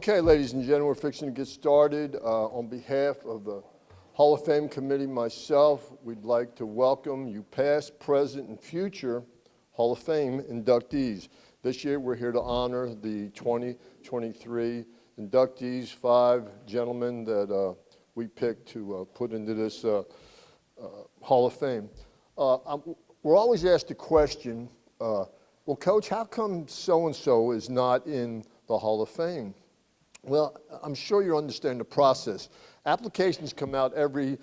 Okay, ladies and gentlemen, we're fixing to get started. On behalf of the Hall of Fame Committee, myself, we'd like to welcome you past, present, and future Hall of Fame inductees. This year, we're here to honor the 2023 inductees, 5 gentlemen that we picked to put into this Hall of Fame. We're always asked the question, well, Coach, how come so-and-so is not in the Hall of Fame? Well, I'm sure you understand the process. Applications come out every,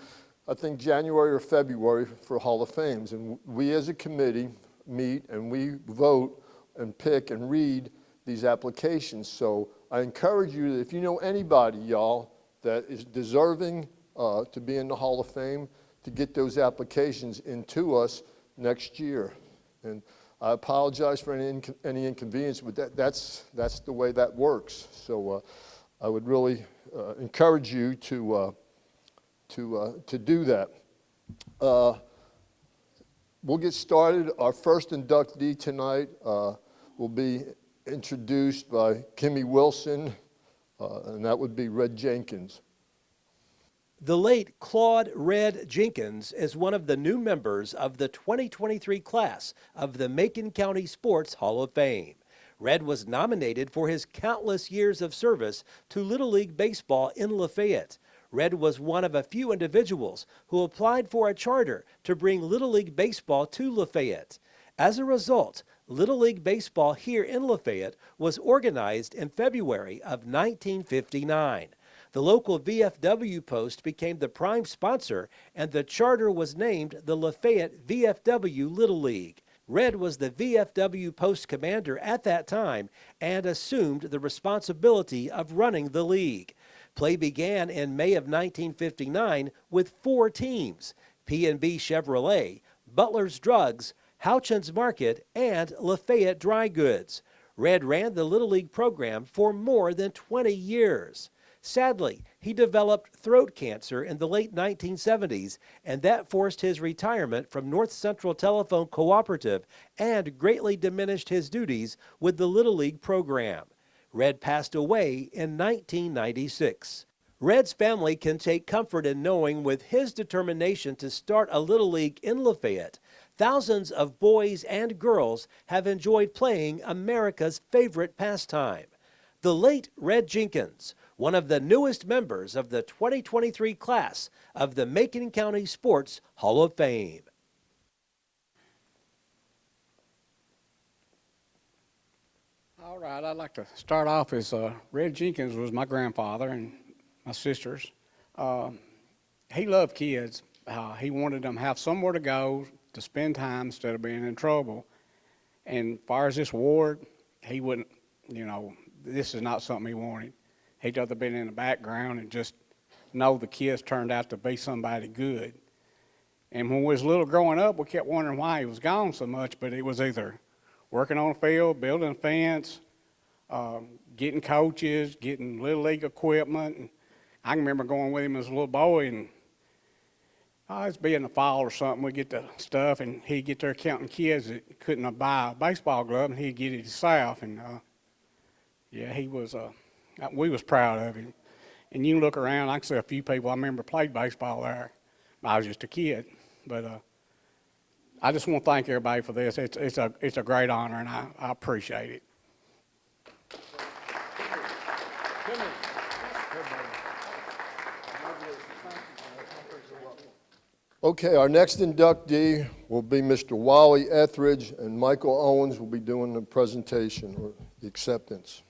I think, January or February for Hall of Fames. And we as a committee meet and we vote and pick and read these applications. So I encourage you that if you know anybody, y'all, that is deserving to be in the Hall of Fame, to get those applications into us next year. And I apologize for any inconvenience, but that's the way that works. So I would really encourage you to do that. We'll get started. Our first inductee tonight will be introduced by Kimmy Wilson, and that would be Red Jenkins. The late Claude Red Jenkins is one of the new members of the 2023 class of the Macon County Sports Hall of Fame. Red was nominated for his countless years of service to Little League Baseball in Lafayette. Red was one of a few individuals who applied for a charter to bring Little League Baseball to Lafayette. As a result, Little League Baseball here in Lafayette was organized in February of 1959. The local VFW post became the prime sponsor, and the charter was named the Lafayette VFW Little League. Red was the VFW post commander at that time and assumed the responsibility of running the league. Play began in May of 1959 with 4 teams: P&B Chevrolet, Butler's Drugs, Houchins Market, and Lafayette Dry Goods. Red ran the Little League program for more than 20 years. Sadly, he developed throat cancer in the late 1970s, and that forced his retirement from North Central Telephone Cooperative and greatly diminished his duties with the Little League program. Red passed away in 1996. Red's family can take comfort in knowing with his determination to start a Little League in Lafayette, thousands of boys and girls have enjoyed playing America's favorite pastime. The late Red Jenkins, one of the newest members of the 2023 class of the Macon County Sports Hall of Fame. All right, I'd like to start off as Red Jenkins was my grandfather and my sisters. He loved kids. He wanted them to have somewhere to go to spend time instead of being in trouble. And as far as this ward, he wouldn't, this is not something he wanted. He'd rather been in the background and just know the kids turned out to be somebody good. And when we was little growing up, we kept wondering why he was gone so much, but it was either working on the field, building a fence, getting coaches, getting Little League equipment. And I can remember going with him as a little boy, and it'd be in the fall or something, we'd get the stuff, and he'd get there counting kids that couldn't buy a baseball glove, and he'd get it himself. And yeah, he was... we was proud of him. And you look around, I can see a few people I remember played baseball there. I was just a kid. But I just want to thank everybody for this. It's a great honor, and I appreciate it. Okay, our next inductee will be Mr. Wally Etheridge, and Michael Owens will be doing the presentation or the acceptance.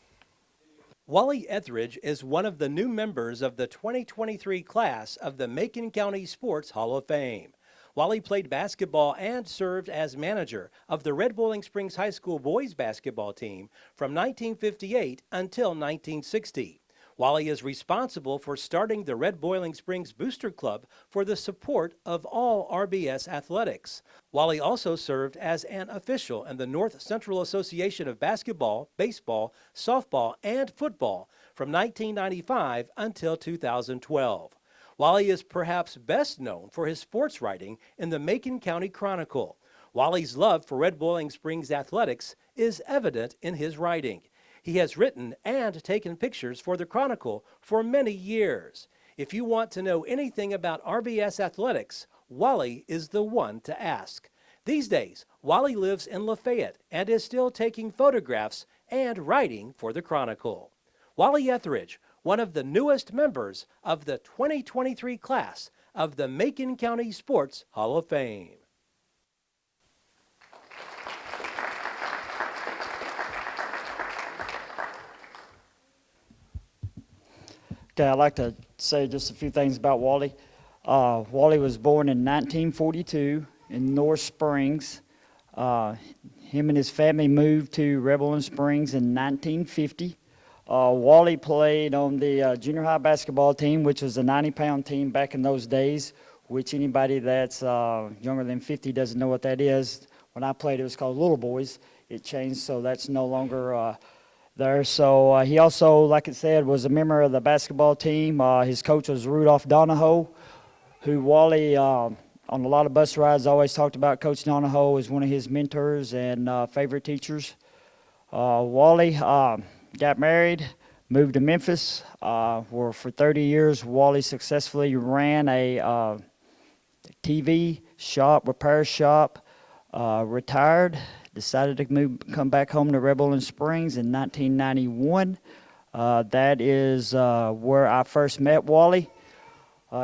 Wally Etheridge is one of the new members of the 2023 class of the Macon County Sports Hall of Fame. Wally played basketball and served as manager of the Red Boiling Springs High School boys basketball team from 1958 until 1960. Wally is responsible for starting the Red Boiling Springs Booster Club for the support of all RBS athletics. Wally also served as an official in the North Central Association of Basketball, Baseball, Softball, and Football from 1995 until 2012. Wally is perhaps best known for his sports writing in the Macon County Chronicle. Wally's love for Red Boiling Springs athletics is evident in his writing. He has written and taken pictures for the Chronicle for many years. If you want to know anything about RBS athletics, Wally is the one to ask. These days, Wally lives in Lafayette and is still taking photographs and writing for the Chronicle. Wally Etheridge, one of the newest members of the 2023 class of the Macon County Sports Hall of Fame. Okay, I'd like to say just a few things about Wally. Wally was born in 1942 in North Springs. Him and his family moved to Rebel Springs in 1950. Wally played on the junior high basketball team, which was a 90-pound team back in those days, which anybody that's younger than 50 doesn't know what that is. When I played, it was called Little Boys. It changed, so that's no longer there. So he also, like it said, was a member of the basketball team. His coach was Rudolph Donahoe, who Wally, on a lot of bus rides, always talked about Coach Donahoe as one of his mentors and favorite teachers. Wally got married, moved to Memphis, where for 30 years Wally successfully ran a TV shop, repair shop, retired, decided to come back home to Rebel Springs in 1991. That is where I first met Wally.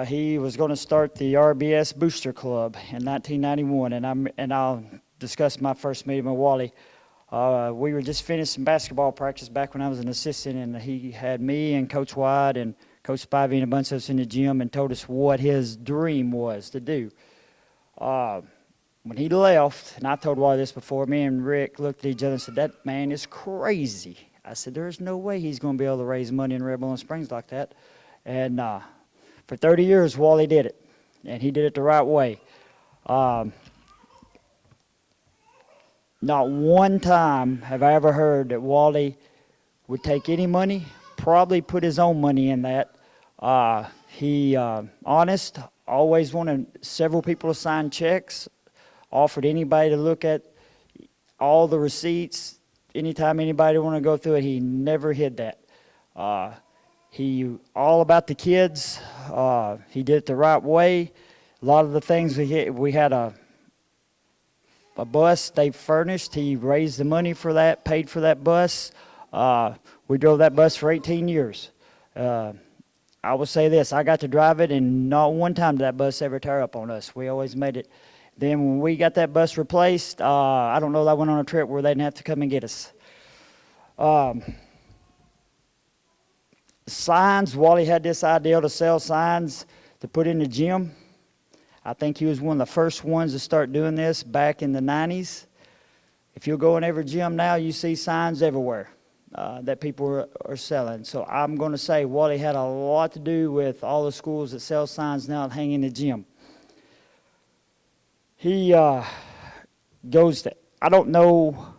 He was going to start the RBS Booster Club in 1991, and I'll discuss my first meeting with Wally. We were just finishing basketball practice back when I was an assistant, and he had me and Coach White and Coach Spivey and a bunch of us in the gym and told us what his dream was to do. When he left, and I told Wally this before, me and Rick looked at each other and said, "That man is crazy." I said, "There's no way he's going to be able to raise money in Rebel Springs like that." And for 30 years, Wally did it, and he did it the right way. Not one time have I ever heard that Wally would take any money, probably put his own money in that. He honest, always wanted several people to sign checks, offered anybody to look at all the receipts. Anytime anybody wanted to go through it, he never hid that. He all about the kids. He did it the right way. A lot of the things we had a bus they furnished. He raised the money for that, paid for that bus. We drove that bus for 18 years. I will say this, I got to drive it, and not one time did that bus ever tear up on us. We always made it. Then when we got that bus replaced, I don't know that I went on a trip where they didn't have to come and get us. Signs, Wally had this idea to sell signs to put in the gym. I think he was one of the first ones to start doing this back in the 90s. If you go in every gym now, you see signs everywhere that people are selling. So I'm going to say Wally had a lot to do with all the schools that sell signs now that hang in the gym. He goes to, I don't know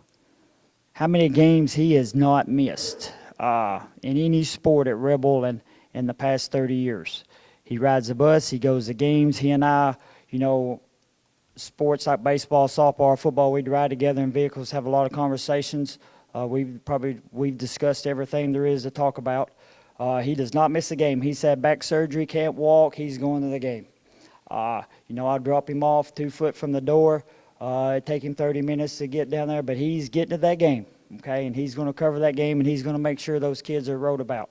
how many games he has not missed in any sport at Rebel in the past 30 years. He rides the bus, he goes to games. He and I, you know, sports like baseball, softball, football, we'd ride together in vehicles, have a lot of conversations. We've discussed everything there is to talk about. He does not miss a game. He's had back surgery, can't walk, he's going to the game. You know, I'd drop him off 2 foot from the door. It'd take him 30 minutes to get down there, but he's getting to that game, okay? And he's going to cover that game, and he's going to make sure those kids are wrote about.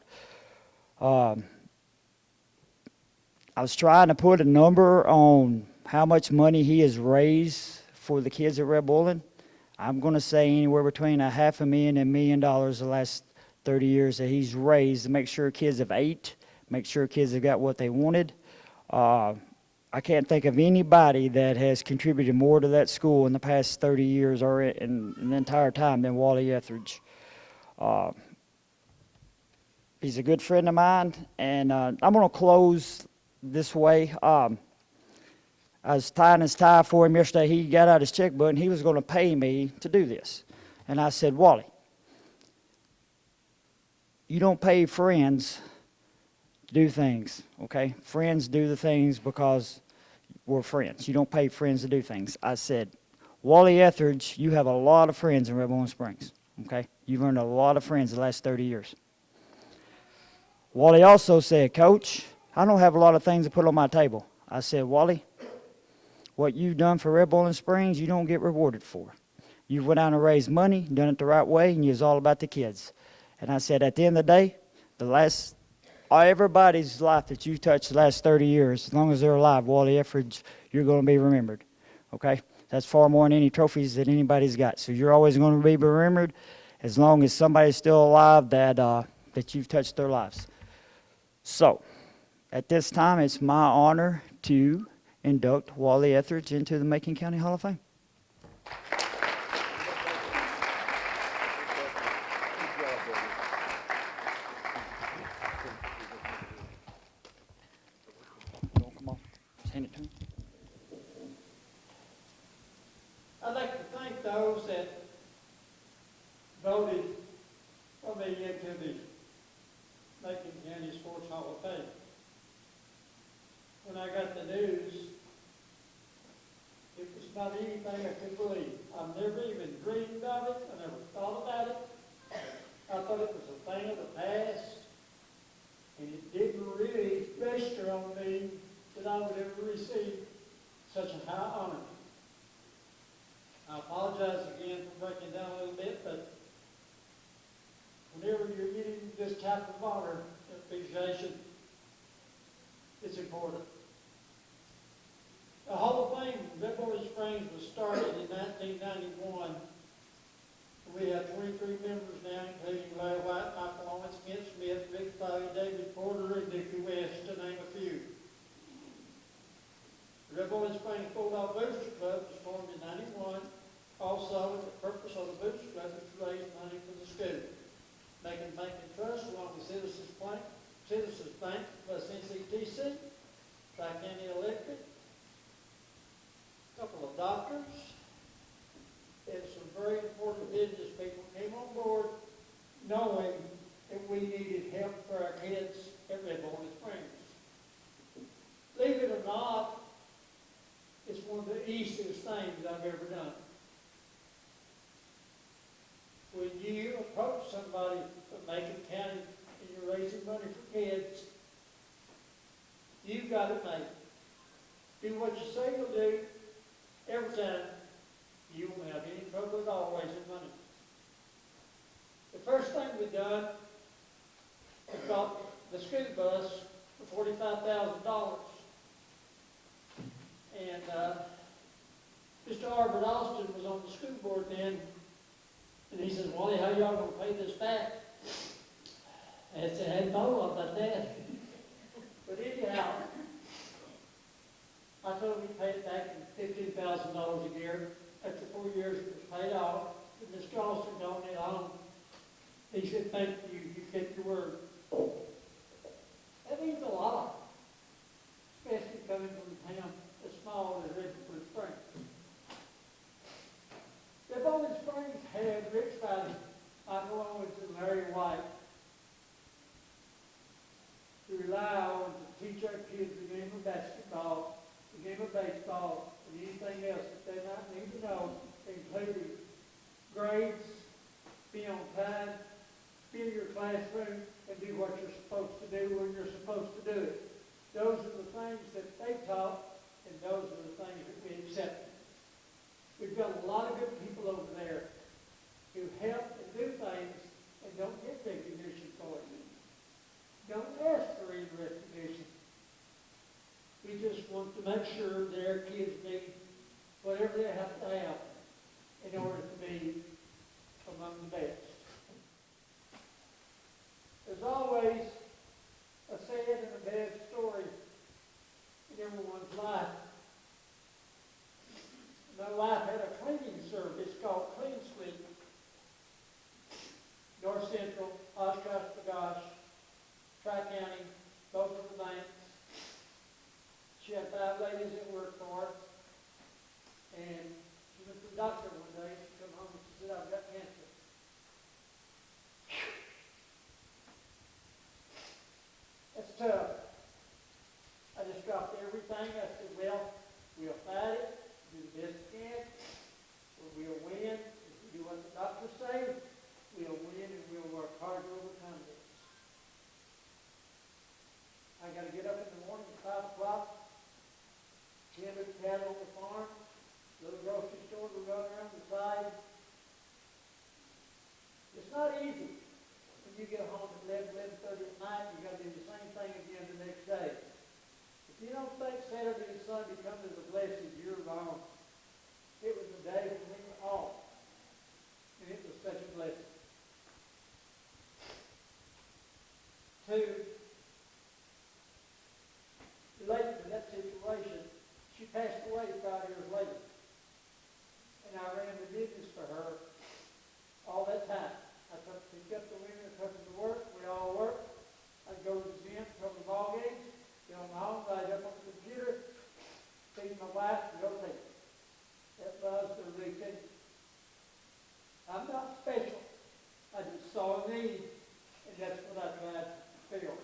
I was trying to put a number on how much money he has raised for the kids at Red Bullen. I'm going to say anywhere between $500,000 and $1 million the last 30 years that he's raised to make sure kids have ate, make sure kids have got what they wanted. I can't think of anybody that has contributed more to that school in the past 30 years or in the entire time than Wally Etheridge. He's a good friend of mine, and I'm going to close this way. I was tying his tie for him yesterday. He got out his checkbook, and he was going to pay me to do this. And I said, Wally, you don't pay friends to do things, okay? Friends do the things because we're friends. You don't pay friends to do things. I said, Wally Etheridge, you have a lot of friends in Red Bullen Springs, okay? You've earned a lot of friends the last 30 years. Wally also said, Coach, I don't have a lot of things to put on my table. I said, Wally, what you've done for Red Bowling Springs, you don't get rewarded for. You went out and raised money, done it the right way, and you was all about the kids. And I said, at the end of the day, everybody's life that you've touched the last 30 years, as long as they're alive, Wally Etheridge, you're going to be remembered. Okay? That's far more than any trophies that anybody's got. So you're always going to be remembered as long as somebody's still alive that you've touched their lives. So, at this time, it's my honor to induct Wally Etheridge into the Macon County Hall of Fame. Don't come off. Just hand it to him. I'd like to thank those that voted for me into the Macon County Sports Hall of Fame. When I got the news, it was not anything I could believe. I've never even dreamed of it. I never thought about it. I thought it was a thing of the past, and it didn't really register on me that I would ever receive such a high honor. I apologize again for breaking down a little bit, but whenever you're getting this type of honor and appreciation, it's important. The Hall of Fame in Red Bowling Springs was started in 1991. We have 23 members now, including Larry White, Michael Owens, Kent Smith, Rick Foley, David Porter, and Dickie West, to name a few. The Red Bowling Springs Bulldog Booster Club was formed in 91. Also, the purpose of the Booster Club is to raise money for the school. Macon Bank and Trust, along with Citizens Bank, plus NCTV, Tri-County Electric, a couple of doctors, and some very important business people came on board knowing that we needed help for our kids at Red Bowling Springs. Believe it or not, it's one of the easiest things I've ever done. When you approach somebody from Macon County and you're raising money for kids, you've got it made. Do what you say you'll do every time. You won't have any trouble at all raising money. The first thing we done was bought the school bus for $45,000. And Mr. Albert Austin was on the school board then, and he said, Wally, how y'all gonna pay this back? And I said, I hadn't thought about that. But anyhow, I told him he paid it back in $15,000 a year. After 4 years, it was paid off. And Mr. Austin told me on. He said, thank you, you kept your word. That means a lot, especially coming from a town as small as Red Bowling Springs. Red Bowling Springs had Rick Spivey, Michael Owens, and Larry White to rely on to teach our kids the game of basketball, the game of baseball, and anything else that they might need to know, including grades, be on time, be in your classroom, and do what you're supposed to do when you're supposed to do it. Those are the things that they taught, and those are the things that we accepted. We've got a lot of good people over there who help and do things and don't get recognition for it. Don't ask for any recognition. We just want to make sure their kids need whatever they have to have in order to be among the best. There's always a sad and a bad story in everyone's life. My wife had a cleaning service called Clean Sweep. North Central, Oshkosh, B'gosh, Tri-County, both of the banks. She had 5 ladies that worked for her. And she went to the doctor one day. She came home and she said, I've got cancer. That's tough. I just dropped everything. I said, well, we'll fight it, do the best we can, or we'll win. If we do what the doctors say, we'll win. I gotta get up in the morning at 5 o'clock, tend to the cattle on the farm, little grocery store to run around the side. It's not easy. When you get home at 11:30 at night, you gotta do the same thing again the next day. If you don't think Saturday and Sunday come as a blessing, you're wrong. It was a day for me all, and it was such a blessing. Two, related to that situation, she passed away 5 years later. And I ran the business for her all that time. I picked up the women and took them to work. We all worked. I'd go to the gym, cover the ball games, get on my home, I'd up on the computer, feed my wife, and go to sleep. That was the routine. I'm not special. I just saw a need, and that's what I tried to fill.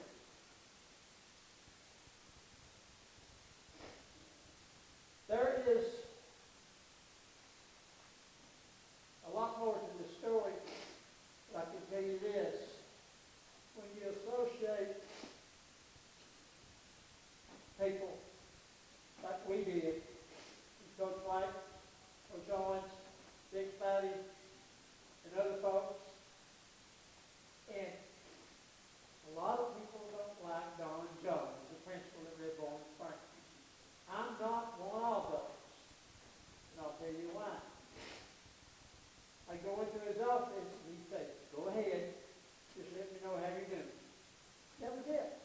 There is a lot more to this story, but I can tell you this. When you associate people like we did, Coach White, Coach Owens, Dick Patty, and other folks, and a lot of people don't like Don Jones, the principal at Red Bull Springs. I'm not one of those, and I'll tell you why. I go into his office, and he says, go ahead, just let me know how you're doing. That was it.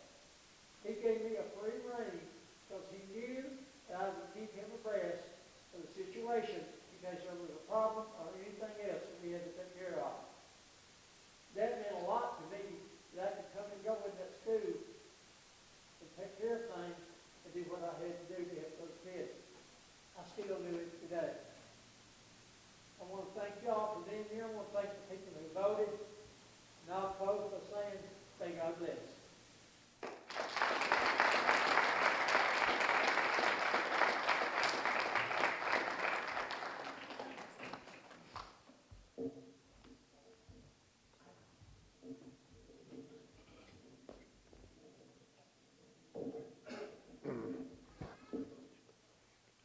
He gave me a free rein because he knew that I would keep him abreast of the situation in case there was a problem or anything else that we had to take care of. That meant a lot to me, that I could come and go in that school and take care of things and do what I had to do to help those kids. I still do it today. I want to thank y'all for being here. I want to thank the people who voted. And I'll close by saying, may God bless.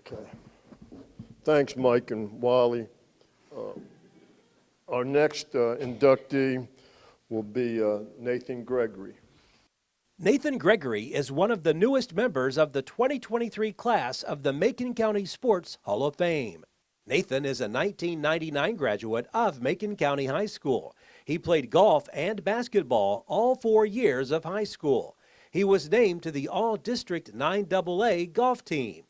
Okay. Thanks, Mike and Wally. Our next inductee will be Nathan Gregory. Nathan Gregory is one of the newest members of the 2023 class of the Macon County Sports Hall of Fame. Nathan is a 1999 graduate of Macon County High School. He played golf and basketball all 4 years of high school. He was named to the All-District 9AA golf team.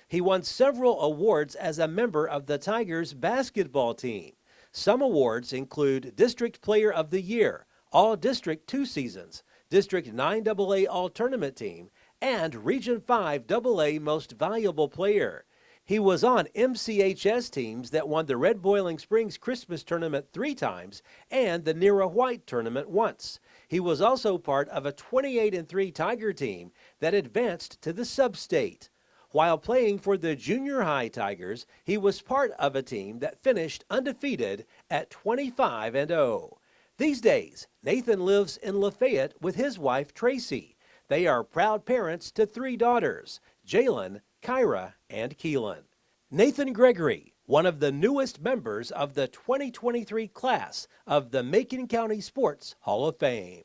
He won several awards as a member of the Tigers basketball team. Some awards include District Player of the Year, All-District 2 seasons, District 9AA All-Tournament Team, and Region 5 AA Most Valuable Player. He was on MCHS teams that won the Red Boiling Springs Christmas Tournament 3 times and the Nera White Tournament once. He was also part of a 28-3 Tiger team that advanced to the sub-state. While playing for the junior high Tigers, he was part of a team that finished undefeated at 25-0. These days, Nathan lives in Lafayette with his wife, Tracy. They are proud parents to 3 daughters, Jalen, Kyra, and Keelan. Nathan Gregory, one of the newest members of the 2023 class of the Macon County Sports Hall of Fame.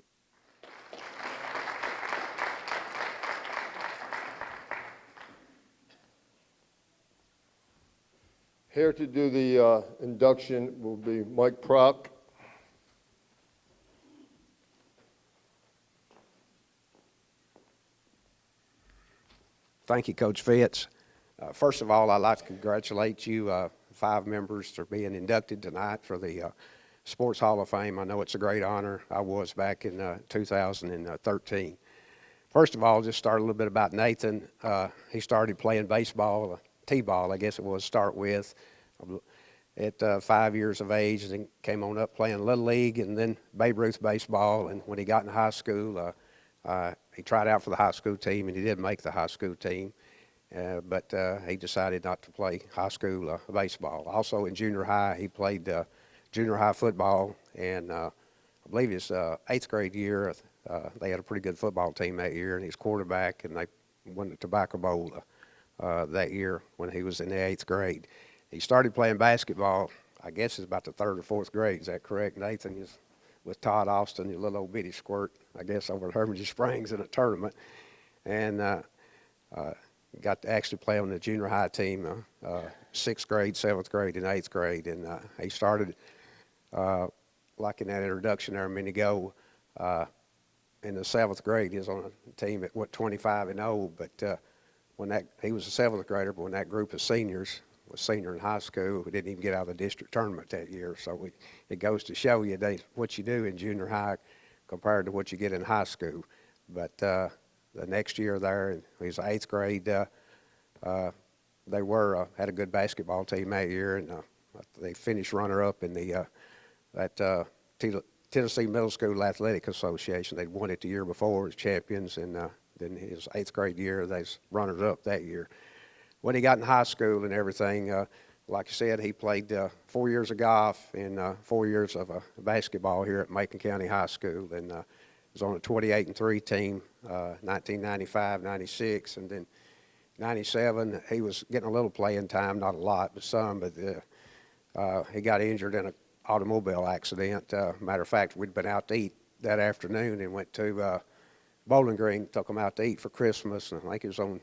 Here to do the induction will be Mike Prock. Thank you, Coach Fitz. First of all, I'd like to congratulate you, 5 members, for being inducted tonight for the Sports Hall of Fame. I know it's a great honor. I was back in 2013. First of all, just start a little bit about Nathan. He started playing baseball, T-ball, I guess it was, to start with, at 5 years of age, and then came on up playing Little League and then Babe Ruth baseball. And when he got in high school, he tried out for the high school team, and he did make the high school team, but he decided not to play high school baseball. Also in junior high, he played junior high football, and I believe his 8th grade year, They had a pretty good football team that year, and he's quarterback, and they won the Tobacco Bowl that year when he was in the 8th grade. He started playing basketball, I guess it's about the 3rd or 4th grade. Is that correct, Nathan? He's with Todd Austin, your little old bitty squirt, I guess, over at Hermitage Springs in a tournament. And got to actually play on the junior high team, 6th grade, 7th grade, and 8th grade. And he started, like in that introduction there a minute ago, in the 7th grade. He was on a team at, 25-0, but he was a 7th grader, but when that group of seniors was senior in high school, we didn't even get out of the district tournament that year. So it goes to show you what you do in junior high compared to what you get in high school. But the next year there, he was 8th grade, they had a good basketball team that year, and they finished runner-up in that Tennessee Middle School Athletic Association. They'd won it the year before as champions, and then his 8th grade year, they was runners-up that year. When he got in high school and everything, like I said, he played 4 years of golf and 4 years of basketball here at Macon County High School, and was on a 28-3 team, 1995, 96, and then 97. He was getting a little playing time, not a lot, but some. But he got injured in an automobile accident. Matter of fact, we'd been out to eat that afternoon and went to Bowling Green, took him out to eat for Christmas, and I think it was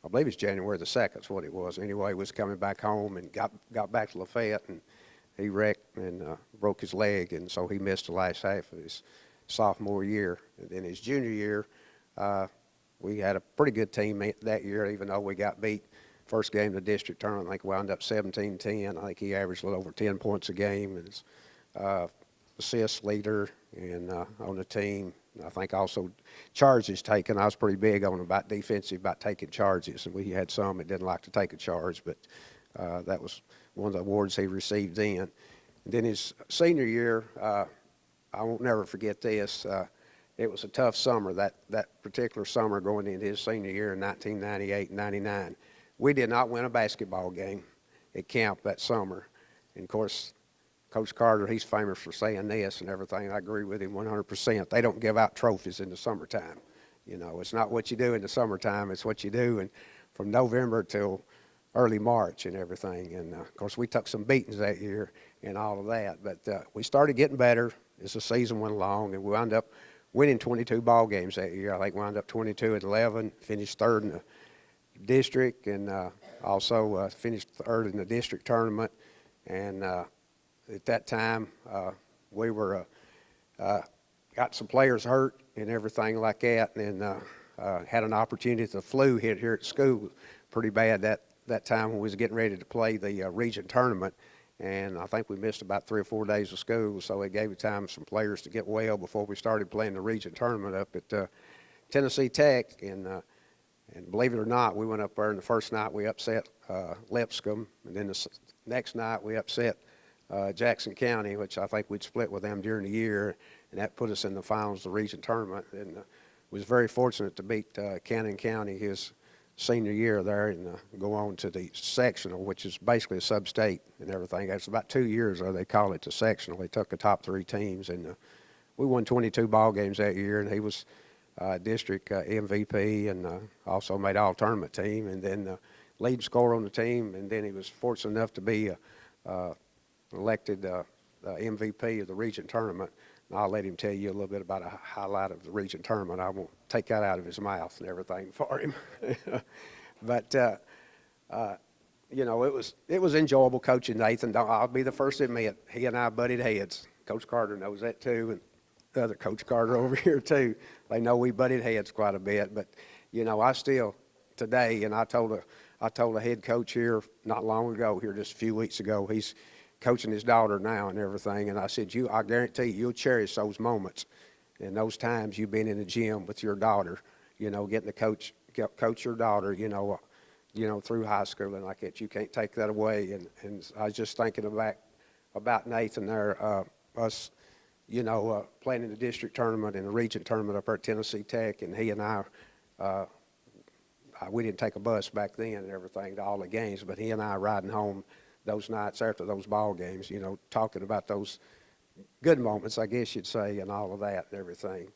I believe it's January the 2nd is what it was. Anyway, he was coming back home and got back to Lafayette, and he wrecked and broke his leg, and so he missed the last half of his sophomore year. And then his junior year, we had a pretty good team that year, even though we got beat first game of the district tournament. I think we wound up 17-10. I think he averaged a little over 10 points a game, and was assist leader and on the team. I think also charges taken. I was pretty big on about defensive, about taking charges, and we had some that didn't like to take a charge, but that was one of the awards he received then. And then his senior year, I won't never forget this. It was a tough summer, that particular summer going into his senior year in 1998 and 99. We did not win a basketball game at camp that summer. And, of course, Coach Carter, he's famous for saying this and everything. I agree with him 100%. They don't give out trophies in the summertime. You know, it's not what you do in the summertime. It's what you do from November till early March and everything. And, of course, we took some beatings that year and all of that. But we started getting better as the season went along, and we wound up winning 22 ball games that year. I think we wound up 22-11, finished 3rd in the district, and also finished 3rd in the district tournament. And at that time, we were got some players hurt and everything like that, and had an opportunity. The flu hit here at school pretty bad that time when we was getting ready to play the region tournament. And I think we missed about 3 or 4 days of school, so it gave time some players to get well before we started playing the region tournament up at Tennessee Tech. And believe it or not, we went up there, and the first night we upset Lipscomb, and then the next night we upset Jackson County, which I think we'd split with them during the year, and that put us in the finals of the region tournament. And was very fortunate to beat Cannon County his senior year there and go on to the sectional, which is basically a sub-state and everything. It's about 2 years, they call it the sectional. They took the top 3 teams, and we won 22 ball games that year, and he was district MVP and also made all-tournament team, and then lead scorer on the team, and then he was fortunate enough to be elected MVP of the region tournament. And I'll let him tell you a little bit about a highlight of the region tournament. I won't take that out of his mouth and everything for him. But, you know, it was enjoyable coaching Nathan. I'll be the first to admit, he and I butted heads. Coach Carter knows that too, and the other Coach Carter over here too. They know we butted heads quite a bit. But, you know, I still, today, and I told a head coach here not long ago, here just a few weeks ago, he's coaching his daughter now and everything, and I said, I guarantee you'll cherish those moments and those times you've been in the gym with your daughter, you know, getting to coach your daughter, you know, through high school and like that. You can't take that away. And I was just thinking about Nathan there, us, you know, playing in the district tournament and the region tournament up there at Tennessee Tech, and he and I, we didn't take a bus back then and everything to all the games, but he and I riding home those nights after those ball games, you know, talking about those good moments, I guess you'd say, and all of that and everything.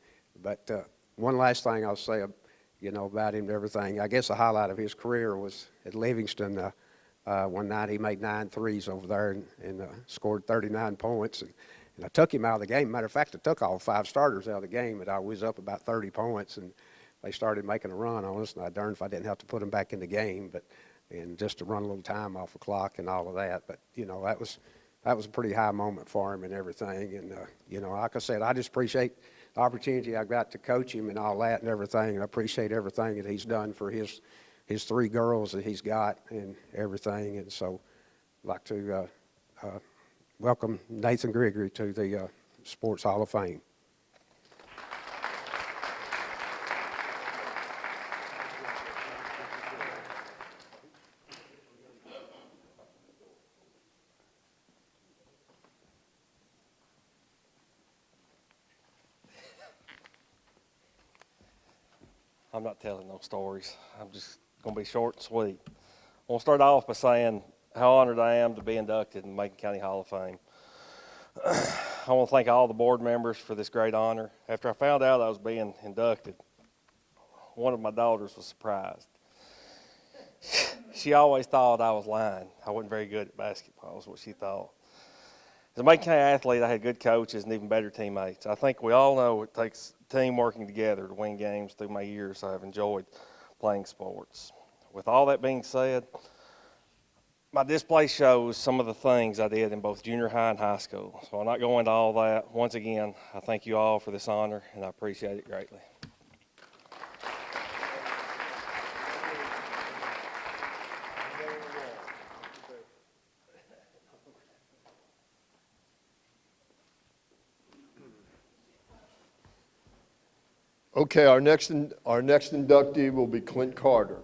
But one last thing I'll say, about him and everything. I guess the highlight of his career was at Livingston. One night he made 9 threes over there and scored 39 points. And I took him out of the game. Matter of fact, I took all 5 starters out of the game, and I was up about 30 points, and they started making a run on us, and I darned if I didn't have to put them back in the game, and just to run a little time off the clock and all of that. But, that was a pretty high moment for him and everything. And, like I said, I just appreciate the opportunity I got to coach him and all that and everything, and I appreciate everything that he's done for his 3 girls that he's got and everything. And so I'd like to welcome Nathan Gregory to the Sports Hall of Fame. I'm not telling no stories. I'm just going to be short and sweet. I want to start off by saying how honored I am to be inducted in the Macon County Hall of Fame. I want to thank all the board members for this great honor. After I found out I was being inducted, one of my daughters was surprised. She always thought I was lying. I wasn't very good at basketball is what she thought. As a Macon County athlete, I had good coaches and even better teammates. I think we all know it takes team working together to win games. Through my years, I've enjoyed playing sports. With all that being said, my display shows some of the things I did in both junior high and high school. So I'll not go into all that. Once again, I thank you all for this honor, and I appreciate it greatly. Okay, our next inductee will be Clint Carter.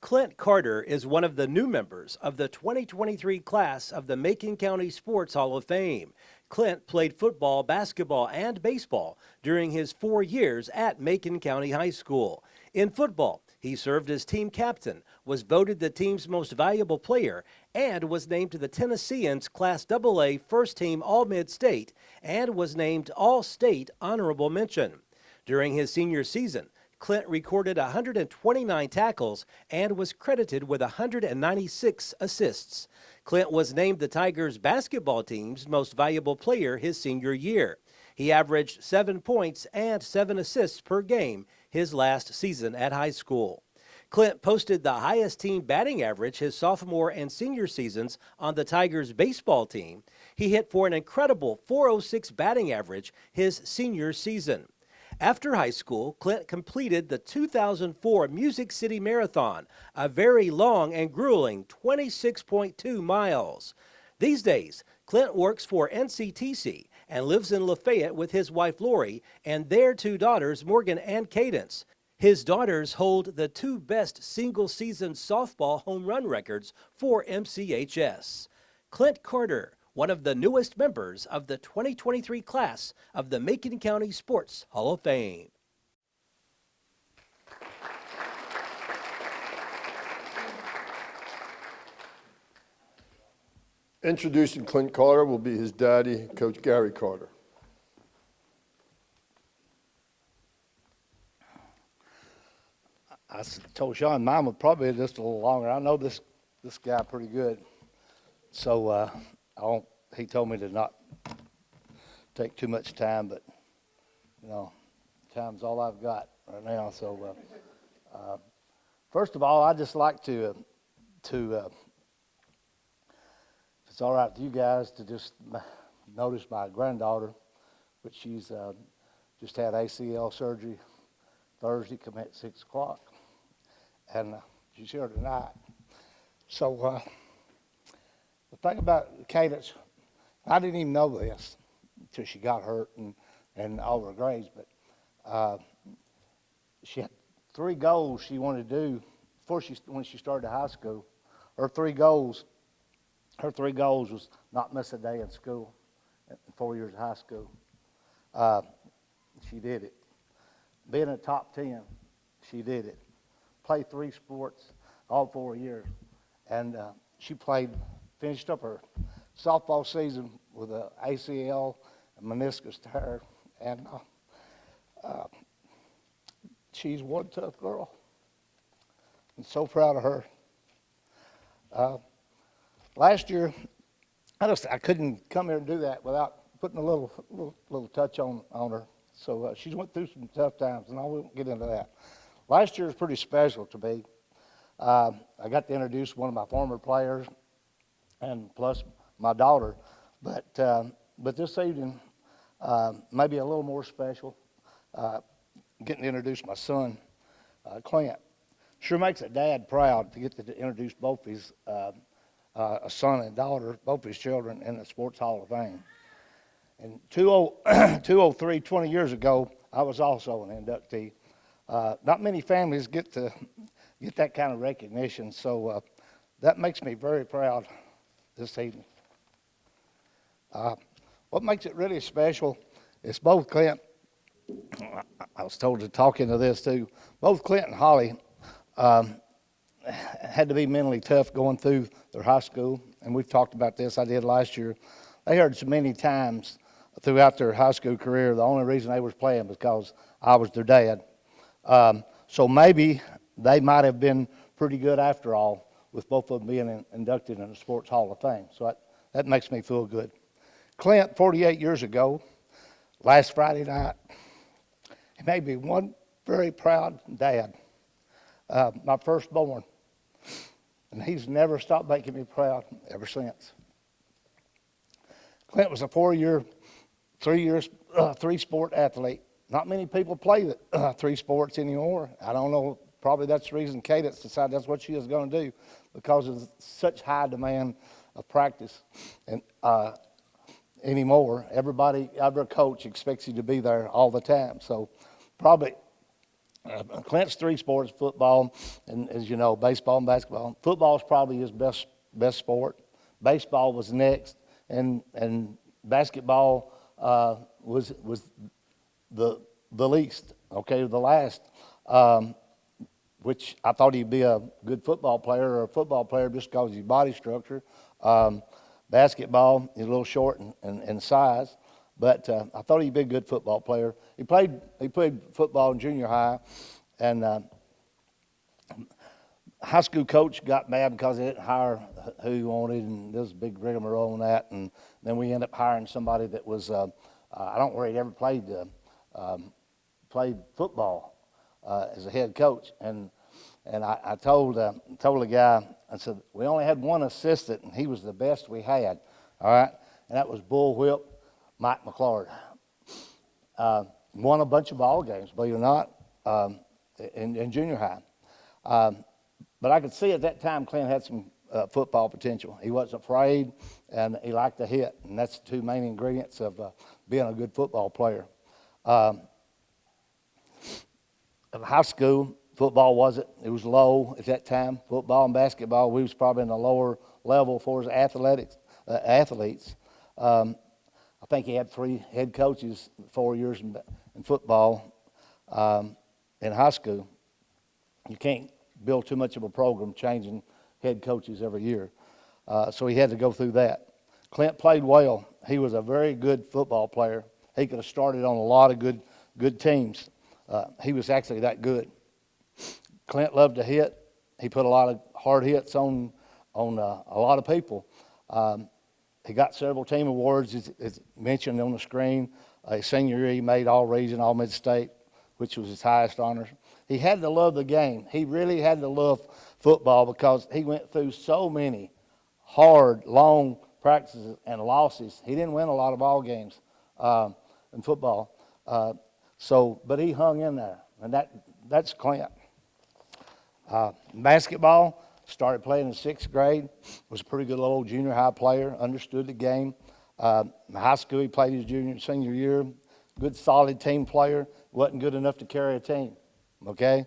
Clint Carter is one of the new members of the 2023 class of the Macon County Sports Hall of Fame. Clint played football, basketball, and baseball during his 4 years at Macon County High School. In football, he served as team captain, was voted the team's most valuable player, and was named to the Tennesseans Class AA First Team All-Mid-State, and was named All-State Honorable Mention. During his senior season, Clint recorded 129 tackles and was credited with 196 assists. Clint was named the Tigers basketball team's most valuable player his senior year. He averaged 7 points and 7 assists per game his last season at high school. Clint posted the highest team batting average his sophomore and senior seasons on the Tigers baseball team. He hit for an incredible .406 batting average his senior season. After high school, Clint completed the 2004 Music City Marathon, a very long and grueling 26.2 miles. These days, Clint works for NCTV and lives in Lafayette with his wife Lori and their 2 daughters, Morgan and Cadence. His daughters hold the 2 best single-season softball home run records for MCHS. Clint Carter, one of the newest members of the 2023 class of the Macon County Sports Hall of Fame. Introducing Clint Carter will be his daddy, Coach Gary Carter. I told Sean mine would probably be just a little longer. I know this guy pretty good, so he told me to not take too much time, but time's all I've got right now. So first of all, I'd just like to if it's all right with you guys, to just notice my granddaughter, which she's just had ACL surgery Thursday, come at 6 o'clock, and she's here tonight. So the thing about Cadence, I didn't even know this until she got hurt and all her grades, but she had 3 goals she wanted to do when she started high school. Her three goals was not miss a day in school in 4 years of high school. She did it. Being in the top 10, she did it. Played 3 sports all 4 years, and she finished up her softball season with an ACL and meniscus tear, and She's one tough girl. I'm so proud of her. Last year, I couldn't come here and do that without putting a little touch on her. So she's went through some tough times, and I won't get into that. Last year was pretty special to me. I got to introduce one of my former players, and plus my daughter. But this evening, maybe a little more special, getting to introduce my son, Clint. Sure makes a dad proud to get to introduce both his a son and daughter, both his children, in the Sports Hall of Fame. In 2003, 20 years ago, I was also an inductee. Not many families get that kind of recognition, so that makes me very proud this evening. What makes it really special is both Clint, I was told to talk into this too, both Clint and Holly had to be mentally tough going through their high school, and we've talked about this, I did last year. They heard so many times throughout their high school career the only reason they was playing was because I was their dad. So maybe they might have been pretty good after all, with both of them being inducted in the Sports Hall of Fame. So that makes me feel good. Clint, 48 years ago, last Friday night, he made me one very proud dad, my firstborn. And he's never stopped making me proud ever since. Clint was a three-sport athlete. Not many people play three sports anymore. I don't know, probably that's the reason Cadence decided that's what she was going to do, because of such high demand of practice. And anymore, every coach expects you to be there all the time. So probably Clint's three sports: football, and as you know, baseball and basketball. Football is probably his best sport. Baseball was next, and basketball was the least. Okay, the last. Which I thought he'd be a good football player, or a football player just because of his body structure. Basketball, he's a little short in size. But I thought he'd be a good football player. He played football in junior high, and high school coach got mad because they didn't hire who he wanted, and there was a big rigmarole on that. And then we ended up hiring somebody that was I don't worry, he ever played football as a head coach. And I told the guy, I said, we only had one assistant, and he was the best we had. All right, and that was bullwhip Mike McClard. Won a bunch of ball games, believe it or not, in junior high. But I could see at that time Clint had some football potential. He wasn't afraid, and he liked to hit, and that's the two main ingredients of being a good football player. In high school, football it was low at that time. Football and basketball, we was probably in the lower level for his athletes. I think he had 3 head coaches 4 years in football in high school. You can't build too much of a program changing head coaches every year. So he had to go through that. Clint played well. He was a very good football player. He could have started on a lot of good teams. He was actually that good. Clint loved to hit. He put a lot of hard hits on a lot of people. He got several team awards, as mentioned on the screen. His senior year, he made all-region, all-mid-state, which was his highest honors. He had to love the game. He really had to love football because he went through so many hard, long practices and losses. He didn't win a lot of ball games in football. But he hung in there, and that's Clint. Basketball, started playing in 6th grade, was a pretty good little junior high player, understood the game. In high school, he played his junior and senior year. Good, solid team player. Wasn't good enough to carry a team, okay?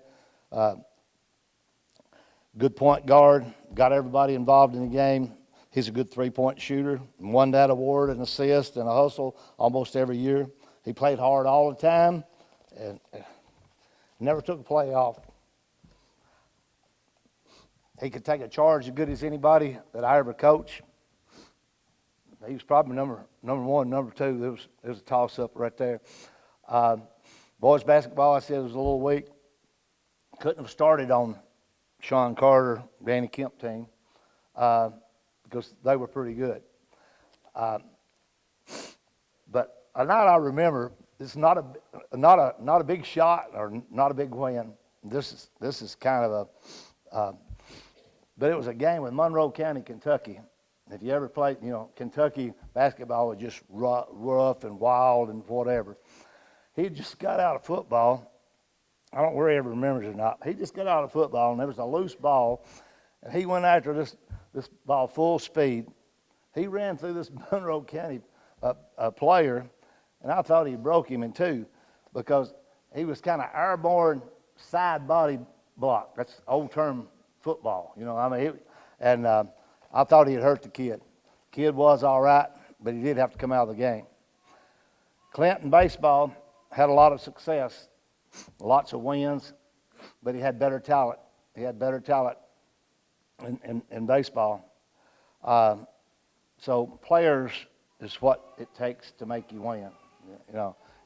Good point guard, got everybody involved in the game. He's a good three-point shooter, won that award, an assist, and a hustle almost every year. He played hard all the time and never took a play off. He could take a charge as good as anybody that I ever coached. He was probably number 1, number 2. There was a toss-up right there. Boys basketball, I said, was a little weak. Couldn't have started on Sean Carter, Danny Kemp team because they were pretty good. But a night I remember, this is not a big shot or not a big win. This is kind of but it was a game with Monroe County, Kentucky. If you ever played, Kentucky basketball was just rough and wild and whatever. He just got out of football. I don't know whether he ever remembers it or not. He just got out of football, and there was a loose ball, and he went after this ball full speed. He ran through this Monroe County player, and I thought he broke him in two because he was kind of airborne side body block. That's old term football, I thought he had hurt the kid. Kid was all right, but he did have to come out of the game. Clinton baseball had a lot of success, lots of wins, but he had better talent. He had better talent in baseball. So players is what it takes to make you win.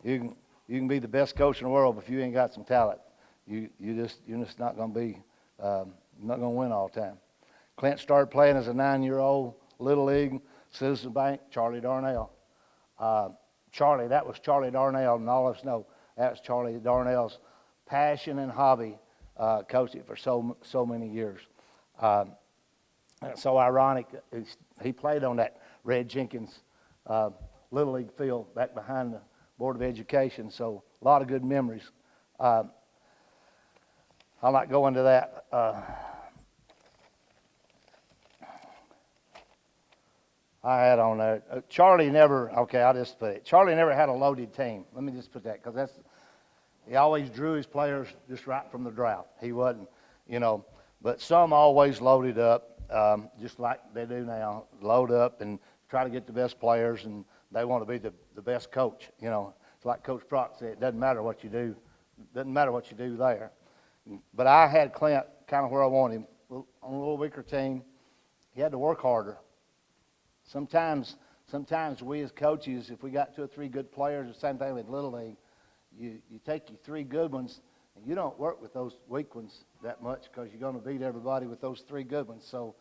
You can be the best coach in the world, but if you ain't got some talent, you're just not going to be not going to win all the time. Clint started playing as a 9-year-old, Little League, Citizen Bank, Charlie Darnell. That was Charlie Darnell, and all of us know that was Charlie Darnell's passion and hobby, coaching for so many years. And it's so ironic, he played on that Red Jenkins Little League field back behind the Board of Education, so a lot of good memories. I'll not go into that. I had on there. Charlie never, okay, I'll just put it. Charlie never had a loaded team. Let me just put that, because he always drew his players just right from the draft. He wasn't, but some always loaded up, just like they do now. Load up and try to get the best players, and they want to be the best coach. It's like Coach Prock said, it doesn't matter what you do. It doesn't matter what you do there. But I had Clint kind of where I wanted him. On a little weaker team, he had to work harder. Sometimes we as coaches, if we got 2 or 3 good players, the same thing with Little League, you take your 3 good ones, and you don't work with those weak ones that much because you're going to beat everybody with those 3 good ones. So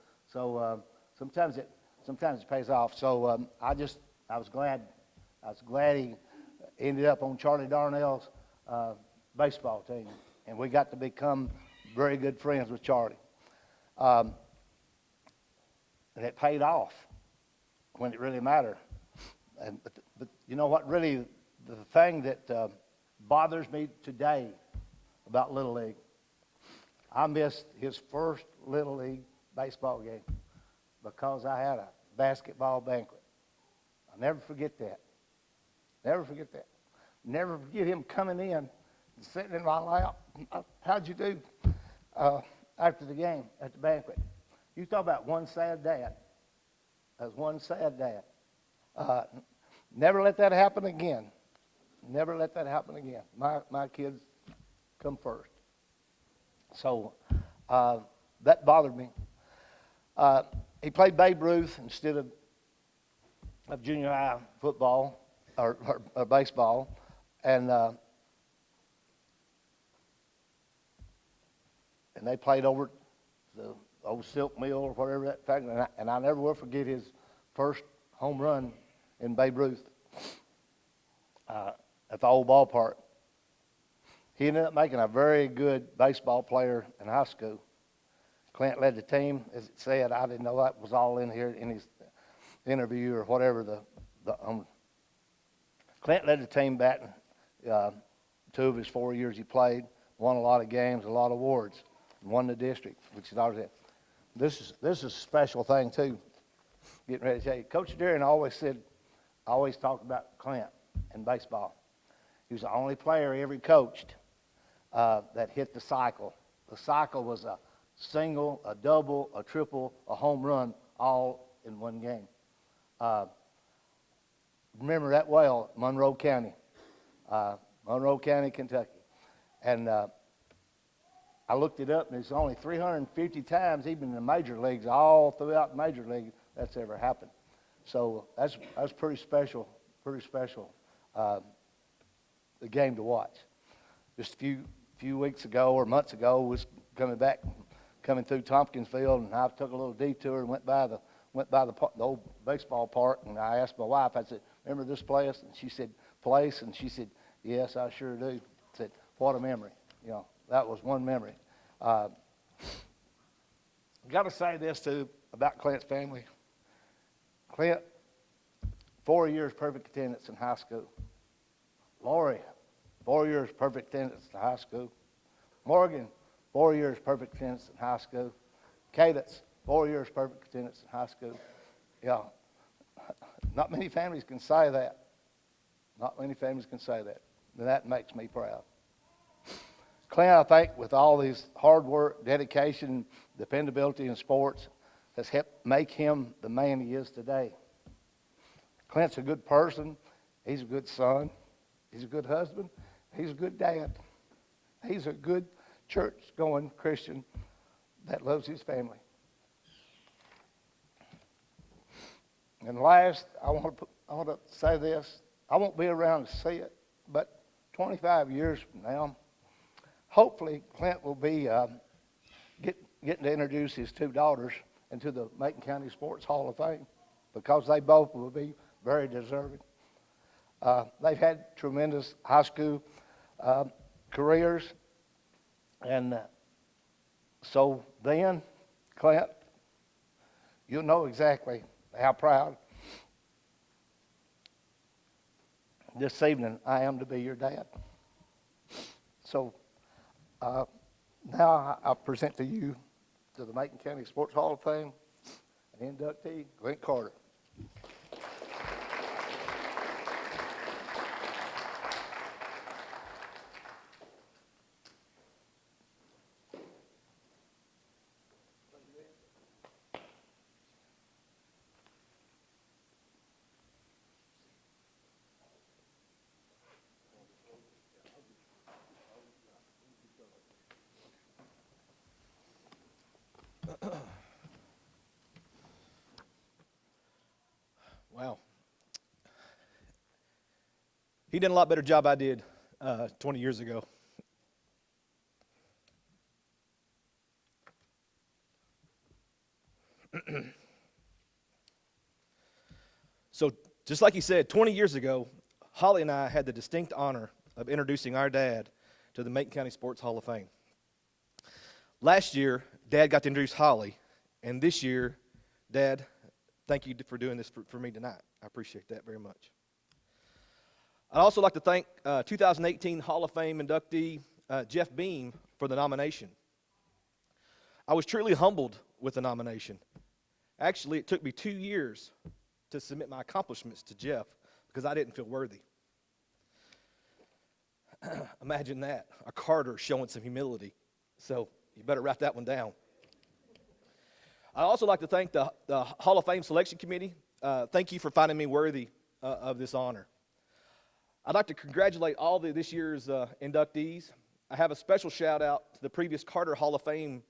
sometimes it pays off. So I was glad he ended up on Charlie Darnell's baseball team, and we got to become very good friends with Charlie. And it paid off when it really mattered. But you know what, really, the thing that bothers me today about Little League, I missed his first Little League baseball game because I had a basketball banquet. I'll never forget that. Never forget that. Never forget him coming in and sitting in my lap. How'd you do after the game, at the banquet? You talk about one sad dad. As one sad dad. Never let that happen again. Never let that happen again. My kids come first. So that bothered me. He played Babe Ruth instead of junior high football or baseball, and they played over the old Silk Mill or whatever that fact, and I never will forget his first home run in Babe Ruth at the old ballpark. He ended up making a very good baseball player in high school. Clint led the team, as it said. I didn't know that was all in here in his interview or whatever. Clint led the team back 2 of his 4 years he played, won a lot of games, a lot of awards, and won the district, which is always it. This is a special thing, too, getting ready to tell you. Coach Darren always talked about Clint in baseball. He was the only player he ever coached that hit the cycle. The cycle was a single, a double, a triple, a home run, all in one game. Remember that well, Monroe County, Kentucky. And I looked it up, and it's only 350 times, even in the major leagues, all throughout the major league, that's ever happened. So that's pretty special, the game to watch. just a few weeks ago or months ago, was coming through Tompkinsville, and I took a little detour and went by the old baseball park, and I asked my wife, I said, remember this place? And she said, place? And she said, yes, I sure do. I said, what a memory. You know, that was one memory. Got to say this too about Clint's family. Clint, 4 years perfect attendance in high school. Lori, 4 years perfect attendance in high school. Morgan, 4 years perfect attendance in high school. Cadence, 4 years perfect attendance in high school. Yeah, not many families can say that. Not many families can say that. And that makes me proud. Clint, I think, with all his hard work, dedication, dependability in sports, has helped make him the man he is today. Clint's a good person. He's a good son. He's a good husband. He's a good dad. He's a good church-going Christian that loves his family. And last, I want to say this. I won't be around to see it, but 25 years from now, hopefully Clint will be getting to introduce his two daughters into the Macon County Sports Hall of Fame, because they both will be very deserving. They've had tremendous high school careers, and so then, Clint, you'll know exactly how proud this evening I am to be your dad. So now I present to you, to the Macon County Sports Hall of Fame, an inductee, Clint Carter. Wow. He did a lot better job I did 20 years ago. So, just like he said, 20 years ago, Holly and I had the distinct honor of introducing our dad to the Macon County Sports Hall of Fame. Last year, Dad got to introduce Holly, and this year, Dad, thank you for doing this for me tonight. I appreciate that very much. I'd also like to thank 2018 Hall of Fame inductee Jeff Beam for the nomination. I was truly humbled with the nomination. Actually, it took me 2 years to submit my accomplishments to Jeff because I didn't feel worthy. Imagine that, a Carter showing some humility. So you better write that one down. I'd also like to thank the Hall of Fame Selection Committee. Thank you for finding me worthy of this honor. I'd like to congratulate all this year's inductees. I have a special shout out to the previous Carter Hall of Fame